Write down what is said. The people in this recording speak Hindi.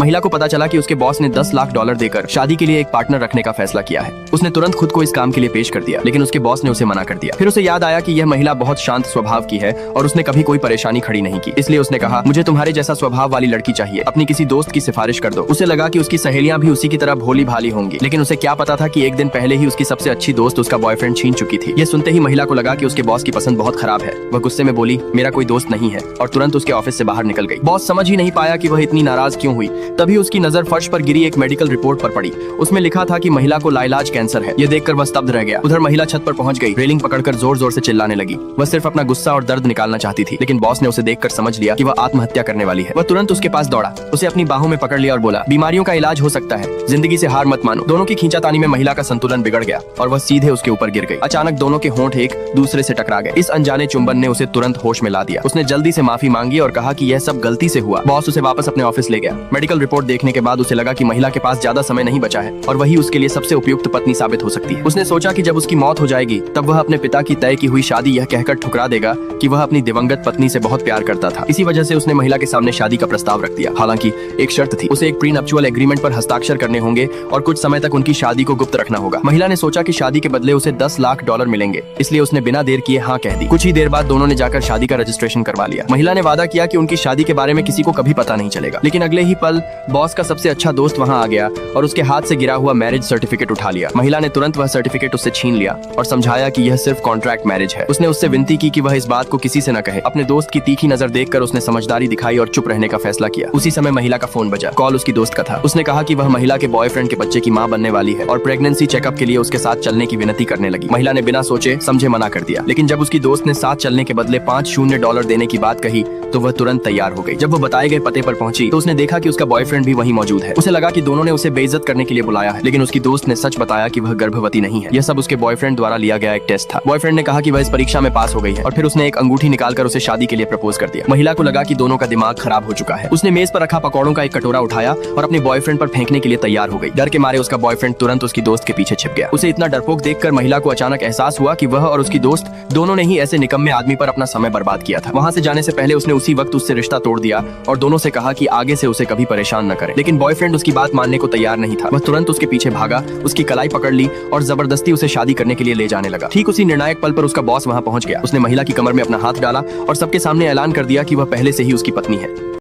महिला को पता चला कि उसके बॉस ने 10 लाख डॉलर देकर शादी के लिए एक पार्टनर रखने का फैसला किया है। उसने तुरंत खुद को इस काम के लिए पेश कर दिया, लेकिन उसके बॉस ने उसे मना कर दिया। फिर उसे याद आया कि यह महिला बहुत शांत स्वभाव की है और उसने कभी कोई परेशानी खड़ी नहीं की, इसलिए उसने कहा, मुझे तुम्हारे जैसा स्वभाव वाली लड़की चाहिए, अपनी किसी दोस्त की सिफारिश कर दो। उसे लगा कि उसकी सहेलियां भी उसी की तरह भोली भाली होंगी, लेकिन उसे क्या पता था कि एक दिन पहले ही उसकी सबसे अच्छी दोस्त उसका बॉयफ्रेंड छीन चुकी थी। यह सुनते ही महिला को लगा कि उसके बॉस की पसंद बहुत खराब है। वह गुस्से में बोली, मेरा कोई दोस्त नहीं है, और तुरंत उसके ऑफिस से बाहर निकल गई। बॉस समझ ही नहीं पाया कि वह इतनी नाराज क्यों हुई। तभी उसकी नजर फर्श पर गिरी एक मेडिकल रिपोर्ट पर पड़ी। उसमें लिखा था कि महिला को लाइलाज कैंसर है। यह देखकर वह स्तब्ध रह गया। उधर महिला छत पर पहुंच गई, रेलिंग पकड़कर जोर जोर से चिल्लाने लगी। वह सिर्फ अपना गुस्सा और दर्द निकालना चाहती थी, लेकिन बॉस ने उसे देखकर समझ लिया कि वह आत्महत्या करने वाली है। वह तुरंत उसके पास दौड़ा, उसे अपनी बाहों में पकड़ लिया और बोला, बीमारियों का इलाज हो सकता है, जिंदगी से हार मत मानो। दोनों की खींचातानी में महिला का संतुलन बिगड़ गया और वह सीधे उसके ऊपर गिर गई। अचानक दोनों के होंठ एक दूसरे से टकरा गए। इस अनजाने चुंबन ने उसे तुरंत होश में ला दिया। उसने जल्दी से माफी मांगी और कहा कि यह सब गलती से हुआ। बॉस उसे वापस अपने ऑफिस ले गया। मेडिकल रिपोर्ट देखने के बाद उसे लगा कि महिला के पास ज्यादा समय नहीं बचा है और वही उसके लिए सबसे उपयुक्त पत्नी साबित हो सकती है। उसने सोचा कि जब उसकी मौत हो जाएगी तब वह अपने पिता की तय की हुई शादी यह कहकर ठुकरा देगा कि वह अपनी दिवंगत पत्नी से बहुत प्यार करता था। इसी वजह से उसने महिला के सामने शादी का प्रस्ताव रख दिया। हालांकि एक शर्त थी, उसे एक प्रीनप्चुअल एग्रीमेंट पर हस्ताक्षर करने होंगे और कुछ समय तक उनकी शादी को गुप्त रखना होगा। महिला ने सोचा कि शादी के बदले उसे 10 लाख डॉलर मिलेंगे, इसलिए उसने बिना देर किए हाँ कह दी। कुछ ही देर बाद दोनों ने जाकर शादी का रजिस्ट्रेशन करवा लिया। महिला ने वादा किया कि उनकी शादी के बारे में किसी को कभी पता नहीं चलेगा, लेकिन अगले ही पल बॉस का सबसे अच्छा दोस्त वहां आ गया और उसके हाथ से गिरा हुआ मैरिज सर्टिफिकेट उठा लिया। महिला ने तुरंत वह सर्टिफिकेट उससे छीन लिया और समझाया कि यह सिर्फ कॉन्ट्रैक्ट मैरिज है। उसने उससे विनती की कि वह इस बात को किसी से न कहे। अपने दोस्त की तीखी नजर देखकर उसने समझदारी दिखाई और चुप रहने का फैसला किया। उसी समय महिला का फोन बजा। कॉल उसकी दोस्त का था। उसने कहा कि वह महिला के बॉयफ्रेंड के बच्चे की मां बनने वाली है और प्रेगनेंसी चेकअप के लिए उसके साथ चलने की विनती करने लगी। महिला ने बिना सोचे समझे मना कर दिया, लेकिन जब उसकी दोस्त ने साथ चलने के बदले $5,000 देने की बात कही तो वह तुरंत तैयार हो गई। जब वो बताए गए पते पर पहुंची तो उसने देखा कि उसका बॉयफ्रेंड भी वहीं मौजूद है। उसे लगा कि दोनों ने उसे बेइज्जत करने के लिए बुलाया है, लेकिन उसकी दोस्त ने सच बताया कि वह गर्भवती नहीं है। यह सब उसके बॉयफ्रेंड द्वारा लिया गया एक टेस्ट था। बॉयफ्रेंड ने कहा कि वह इस परीक्षा में पास हो गई है और फिर उसने एक अंगूठी निकालकर उसे शादी के लिए प्रपोज कर दिया। महिला को लगा कि दोनों का दिमाग खराब हो चुका है। उसने मेज पर रखा पकौड़ों का एक कटोरा उठाया और अपने बॉयफ्रेंड पर फेंकने के लिए तैयार हो गई। डर के मारे उसका बॉयफ्रेंड तुरंत उसकी दोस्त के पीछे छिप गया। उसे इतना डरपोक देखकर महिला को अचानक एहसास हुआ कि वह और उसकी दोस्त दोनों ने ही ऐसे निकम्मे आदमी पर अपना समय बर्बाद किया था। वहां से जाने से पहले उसने उसी वक्त उससे रिश्ता तोड़ दिया और दोनों से कहा कि आगे से उसे कभी परेशान न करे, लेकिन बॉयफ्रेंड उसकी बात मानने को तैयार नहीं था। वह तुरंत उसके पीछे भागा, उसकी कलाई पकड़ ली और जबरदस्ती उसे शादी करने के लिए ले जाने लगा। ठीक उसी निर्णायक पल पर उसका बॉस वहां पहुंच गया। उसने महिला की कमर में अपना हाथ डाला और सबके सामने ऐलान कर दिया कि वह पहले से ही उसकी पत्नी है।